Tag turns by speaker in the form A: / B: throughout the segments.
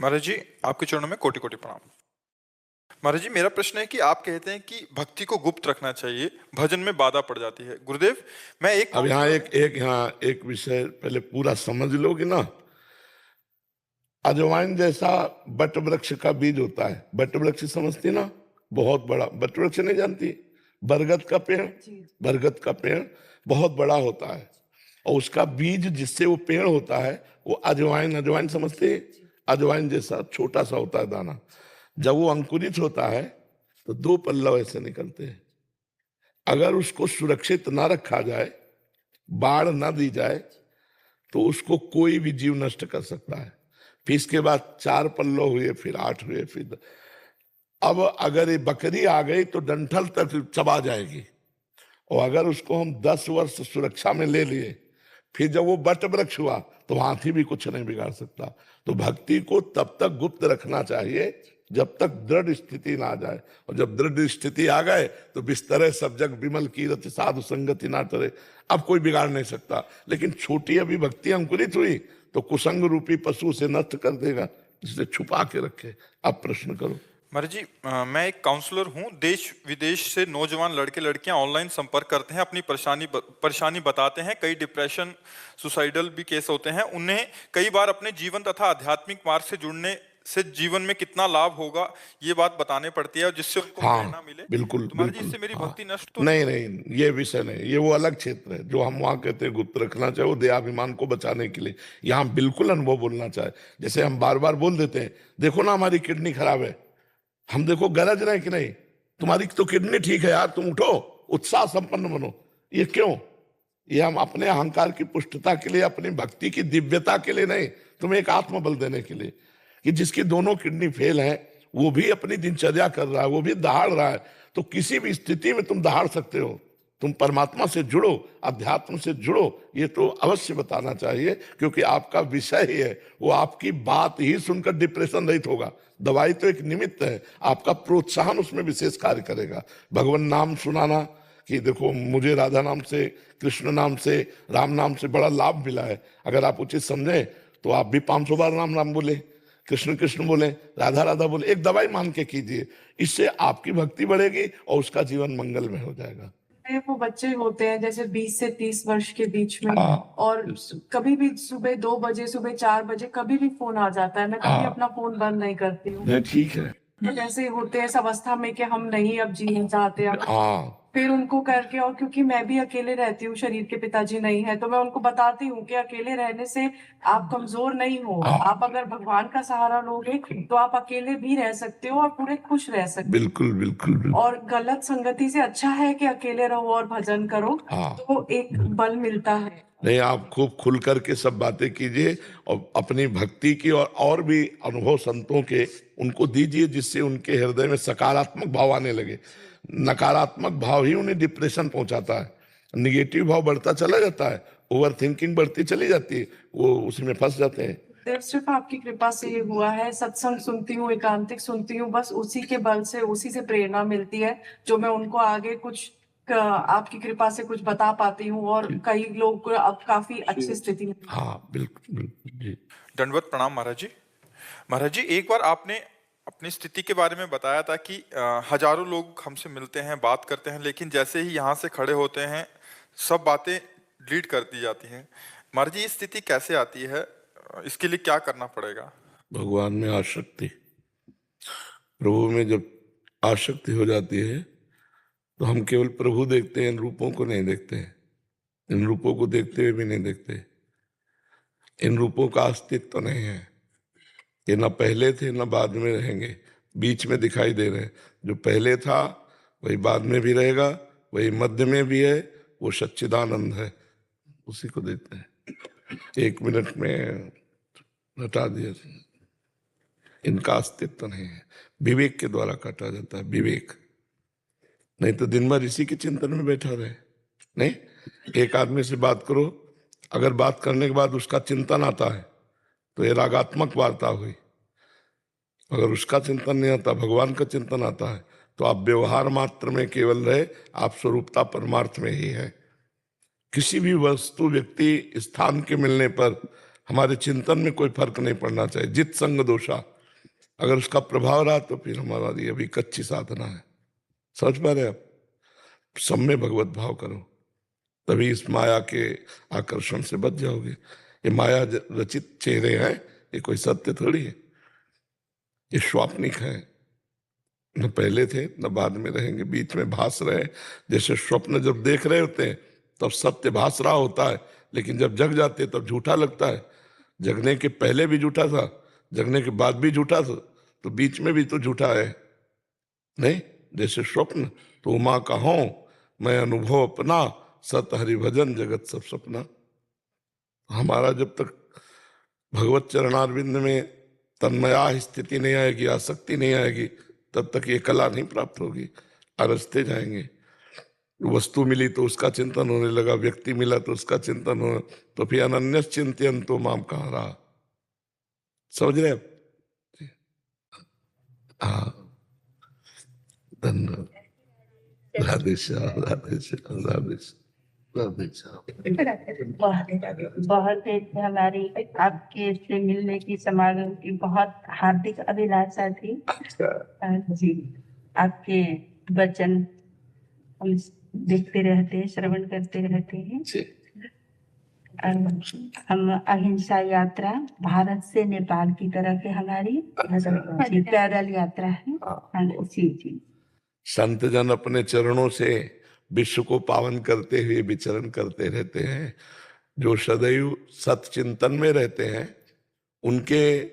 A: महाराज जी, आपके चरणों में कोटि कोटि प्रणाम। महाराज जी, मेरा प्रश्न है कि आप कहते हैं कि भक्ति को गुप्त रखना चाहिए, भजन में बाधा पड़ जाती है। गुरुदेव, मैं एक
B: अब यहाँ
A: काउंसलर हूँ।
B: यहाँ एक विषय पहले पूरा समझ लोगे ना। अजवाइन जैसा बट वृक्ष का बीज होता है। बट वृक्ष समझती ना, बहुत बड़ा बट वृक्ष नहीं जानती? बरगद का पेड़, बरगद का पेड़ बहुत बड़ा होता है और उसका बीज जिससे वो पेड़ होता है वो अजवाइन, अजवाइन समझते? अजवाइन जैसा छोटा सा होता है दाना। जब वो अंकुरित होता है तो 2 पल्लव ऐसे निकलते हैं। अगर उसको सुरक्षित ना रखा जाए, बाढ़ ना दी जाए, तो उसको कोई भी जीव नष्ट कर सकता है। फिर इसके बाद 4 पल्लव हुए, फिर 8 हुए, फिर अब अगर ये बकरी आ गई तो डंठल तक चबा जाएगी। और अगर उसको हम 10 वर्ष सुरक्षा में ले लिए, फिर जब वो बट वृक्ष हुआ तो हाथी भी कुछ नहीं बिगाड़ सकता। तो भक्ति को तब तक गुप्त रखना चाहिए जब तक दृढ़ स्थिति ना आ जाए, और जब दृढ़ स्थिति आ गए तो बिस्तरे सब जग विमल कीरति साधु संगति ना टरे। अब कोई बिगाड़ नहीं सकता। लेकिन छोटी अभी भक्ति अंकुरित हुई तो कुसंग रूपी पशु से नष्ट कर देगा, इसलिए छुपा के रखे। अब प्रश्न करो।
A: महाराज जी, मैं एक काउंसलर हूँ। देश विदेश से नौजवान लड़के लड़कियां ऑनलाइन संपर्क करते हैं, अपनी परेशानी बताते हैं। कई डिप्रेशन, सुसाइडल भी केस होते हैं। उन्हें कई बार अपने जीवन तथा आध्यात्मिक मार्ग से जुड़ने से जीवन में कितना लाभ होगा ये बात बताने पड़ती है, जिससे उनको प्रेरणा मिले।
B: बिल्कुल
A: तो महाराज जी,
B: बिल्कुल।
A: इससे मेरी भक्ति नष्ट तो
B: नहीं, ये विषय नहीं, ये वो अलग क्षेत्र है जो हम वहां कहते हैं गुप्त रखना चाहिए, वो देहाभिमान को बचाने के लिए। यहाँ बिल्कुल अनुभव बोलना चाहिए। जैसे हम बार बार बोल देते हैं, देखो ना हमारी किडनी खराब है, हम देखो गरज रहे कि नहीं, तुम्हारी तो किडनी ठीक है यार, तुम उठो, उत्साह संपन्न बनो। ये क्यों? ये हम अपने अहंकार की पुष्टता के लिए, अपनी भक्ति की दिव्यता के लिए नहीं, तुम्हें एक आत्मबल देने के लिए कि जिसकी दोनों किडनी फेल है वो भी अपनी दिनचर्या कर रहा है, वो भी दहाड़ रहा है। तो किसी भी स्थिति में तुम दहाड़ सकते हो। तुम परमात्मा से जुड़ो, अध्यात्म से जुड़ो, ये तो अवश्य बताना चाहिए, क्योंकि आपका विषय ही है। वो आपकी बात ही सुनकर डिप्रेशन रहित होगा। दवाई तो एक निमित्त है, आपका प्रोत्साहन उसमें विशेष कार्य करेगा। भगवान नाम सुनाना कि देखो मुझे राधा नाम से, कृष्ण नाम से, राम नाम से बड़ा लाभ मिला है। अगर आप उचित समझे तो आप भी 500 बार राम नाम बोले, कृष्ण कृष्ण बोले, राधा राधा बोले, एक दवाई मान के कीजिए। इससे आपकी भक्ति बढ़ेगी और उसका जीवन मंगलमय हो जाएगा।
C: वो बच्चे होते हैं जैसे 20 से 30 वर्ष के बीच में, और कभी भी सुबह 2 बजे, सुबह 4 बजे कभी भी फोन आ जाता है। मैं कभी अपना फोन बंद नहीं करती हूँ।
B: ठीक है।
C: तो जैसे होते हैं इस अवस्था में कि हम नहीं अब जीना चाहते, अब फिर उनको करके, और क्योंकि मैं भी अकेले रहती हूँ, शरीर के पिताजी नहीं है, तो मैं उनको बताती हूँ कि अकेले रहने से आप कमजोर नहीं हो। आप अगर भगवान का सहारा लोगे तो आप अकेले भी रह सकते हो और पूरे खुश रह सकते हो।
B: बिल्कुल बिल्कुल बिल्कुल।
C: और गलत संगति से अच्छा है कि अकेले रहो और भजन करो, तो एक बल मिलता है।
B: नहीं, आप खूब खुल करके सब बातें कीजिए और अपनी भक्ति की और भी अनुभव संतों के उनको दीजिए, जिससे उनके हृदय में सकारात्मक भाव आने लगे। नकारात्मक भाव ही उन्हें डिप्रेशन पहुंचाता है, निगेटिव भाव बढ़ता चला जाता है, ओवर थिंकिंग बढ़ती चली जाती है, वो उसमें फंस जाते हैं।
C: सिर्फ आपकी कृपा से ये हुआ है। सत्संग सुनती हूँ, एकांतिक सुनती हूँ, बस उसी के बल से, उसी से प्रेरणा मिलती है जो मैं उनको आगे कुछ आपकी कृपा से कुछ बता पाती हूँ, और कई लोग अब काफी अच्छी स्थिति में।
B: हाँ बिल्कुल बिल्कुल जी।
A: दंडवत प्रणाम महाराज जी। महाराज जी, एक बार आपने अपनी स्थिति के बारे में बताया था कि हजारों लोग हमसे मिलते हैं, बात करते हैं, लेकिन जैसे ही यहाँ से खड़े होते हैं सब बातें डिलीट कर दी जाती हैं। महाराज जी, ये स्थिति कैसे आती है? इसके लिए क्या करना पड़ेगा?
B: भगवान में आसक्ति, प्रभु में जब आसक्ति हो जाती है तो हम केवल प्रभु देखते हैं, इन रूपों को नहीं देखते हैं। इन रूपों को देखते हुए भी नहीं देखते। इन रूपों का अस्तित्व नहीं है। ये न पहले थे न बाद में रहेंगे, बीच में दिखाई दे रहे हैं। जो पहले था वही बाद में भी रहेगा, वही मध्य में भी है, वो सच्चिदानंद है, उसी को देखते हैं। 1 मिनट में हटा दिया। इनका अस्तित्व नहीं है, विवेक के द्वारा काटा जाता है। विवेक नहीं तो दिन भर इसी के चिंतन में बैठा रहे। नहीं, एक आदमी से बात करो, अगर बात करने के बाद उसका चिंतन आता है तो ये रागात्मक वार्ता हुई। अगर उसका चिंतन नहीं आता, भगवान का चिंतन आता है, तो आप व्यवहार मात्र में केवल रहे, आप स्वरूपता परमार्थ में ही है। किसी भी वस्तु, व्यक्ति, स्थान के मिलने पर हमारे चिंतन में कोई फर्क नहीं पड़ना चाहिए। जित संग दोषा, अगर उसका प्रभाव रहा तो फिर हमारी अभी कच्ची साधना है। समझ पा रहे आप? सब में भगवत भाव करो, तभी इस माया के आकर्षण से बच जाओगे। ये माया रचित चेहरे हैं, ये कोई सत्य थोड़ी है, ये स्वाप्निक है। न पहले थे न बाद में रहेंगे, बीच में भास रहे। जैसे स्वप्न जब देख रहे होते हैं तब सत्य भास रहा होता है, लेकिन जब जग जाते तब झूठा लगता है। जगने के पहले भी झूठा था, जगने के बाद भी झूठा था, तो बीच में भी तो झूठा है नहीं। जैसे स्वप्न तो उमा कहो मैं अनुभव अपना, सत हरि भजन जगत सब सपना। हमारा जब तक भगवत चरणारविंद में तन्मया स्थिति नहीं आएगी, आसक्ति नहीं आएगी, तब तक ये कला नहीं प्राप्त होगी। अरसते जाएंगे। वस्तु मिली तो उसका चिंतन होने लगा, व्यक्ति मिला तो उसका चिंतन होने, तो फिर अनन्य चिंतन तो माम कहाँ रहा। समझ रहे आप? हाँ, धन्यवाद। राधे श्याम, राधे श्याम, राधे श्याम, राधे श्याम।
D: बहुत हमारी आपके से मिलने की, समागम की बहुत हार्दिक अभिलाषा थी। जी, आपके वचन हम देखते रहते हैं, श्रवण करते रहते हैं। हम अहिंसा यात्रा भारत से नेपाल की तरफ है हमारी, पैदल यात्रा है। जी जी।
B: संत जन अपने चरणों से विश्व को पावन करते हुए विचरण करते रहते हैं। जो सदैव सत चिंतन में रहते हैं, उनके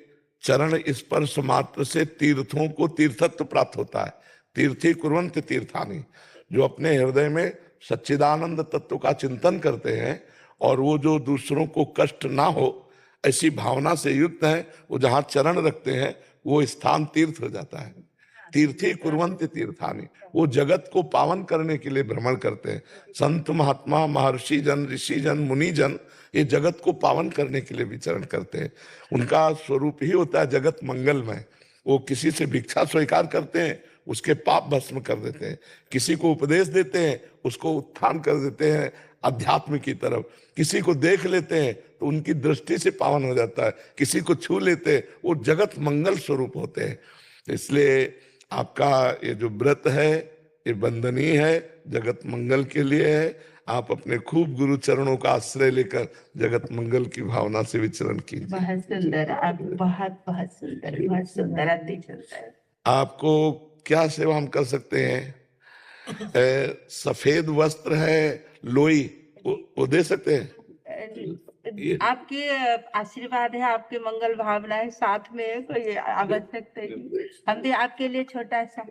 B: चरण स्पर्श मात्र से तीर्थों को तीर्थत्व प्राप्त होता है। तीर्थी कुर्वन्ति तीर्थानि। जो अपने हृदय में सच्चिदानंद तत्व का चिंतन करते हैं और वो जो दूसरों को कष्ट ना हो ऐसी भावना से युक्त है, वो जहाँ चरण रखते हैं वो स्थान तीर्थ हो जाता है। तीर्थी कुर्वन्ति तीर्थानि। वो जगत को पावन करने के लिए भ्रमण करते हैं। संत महात्मा महर्षि जन, ऋषि जन, मुनि जन ये जगत को पावन करने के लिए विचरण करते हैं। उनका स्वरूप ही होता है जगत मंगलमय। वो किसी से भिक्षा स्वीकार करते हैं, उसके पाप भस्म कर देते हैं। किसी को उपदेश देते हैं, उसको उत्थान कर देते हैं अध्यात्म की तरफ। किसी को देख लेते हैं तो उनकी दृष्टि से पावन हो जाता है। किसी को छू लेते हैं, वो जगत मंगल स्वरूप होते हैं। इसलिए आपका ये जो व्रत है ये वंदनीय है, जगत मंगल के लिए है। आप अपने खूब गुरु चरणों का आश्रय लेकर जगत मंगल की भावना से विचरण कीजिए।
D: बहुत सुंदर, आप बहुत बहुत सुंदर, बहुत सुंदर, अति सुंदर।
B: आपको क्या सेवा हम कर सकते हैं? सफेद वस्त्र है, लोई, वो दे सकते हैं?
D: आपके आशीर्वाद है, आपके मंगल भावना है, साथ में कोई आवश्यकता नहीं। हम भी आपके लिए छोटा सा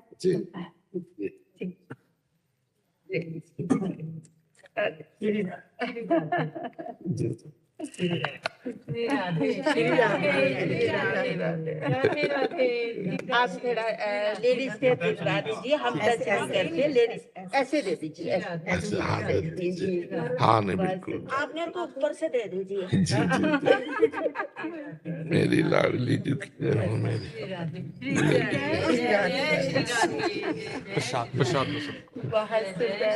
D: आप थोड़ा लेडीज से भिजवा दीजिए, हम टच नहीं करते। लेडीज ऐसे दे दीजिए, ऐसे।
B: हाँ नहीं बिल्कुल,
D: आपने तो ऊपर से दे दीजिए।
B: मेरी लाडली दुखी है मेरी।
D: बहुत सुंदर,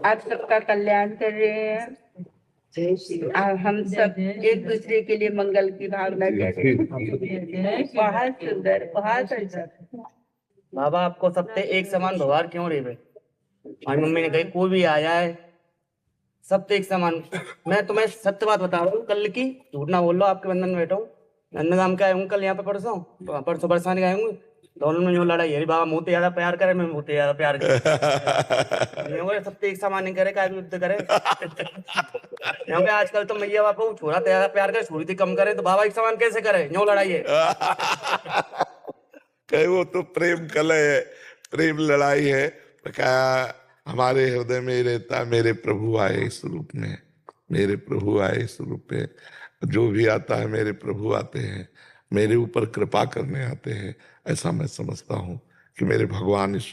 D: आप सबका कल्याण कर रहे हैं। हम सब एक दूसरे के लिए मंगल की भावना कर रहे हैं। बहुत सुंदर, बहुत अच्छा।
E: बाबा आपको सबसे एक समान व्यवहार क्यों रहे? हमारी मम्मी ने कही कोई भी आ जाए सबसे एक समान। मैं तुम्हें सत्य बात बता रहा हूँ, कल की, झूठ ना बोल लो। आपके बंधन में बैठा हूँ, नंदगाम के आए हूँ कल यहाँ पे, परसों बरसाने आए हूँ। दोनों में जो लड़ाई है, बाबा मोते ज्यादा प्यार करे, मैं मोते ज्यादा प्यार करे। सबसे एक समान नहीं करे, काय युद्ध करे। क्योंकि आजकल तो मैया बापा छोरा ज्यादा प्यार करे, छोरी थी कम करे, तो बाबा एक समान कैसे करे? न्यू लड़ाई है।
B: कहे वो तो प्रेम कलह है, प्रेम लड़ाई है। क्या हमारे हृदय में रहता, मेरे प्रभु आए इस रूप में, मेरे प्रभु आए इस रूप में। जो भी आता है मेरे प्रभु आते हैं, मेरे ऊपर कृपा करने आते हैं। ऐसा मैं समझता हूँ कि मेरे भगवान इस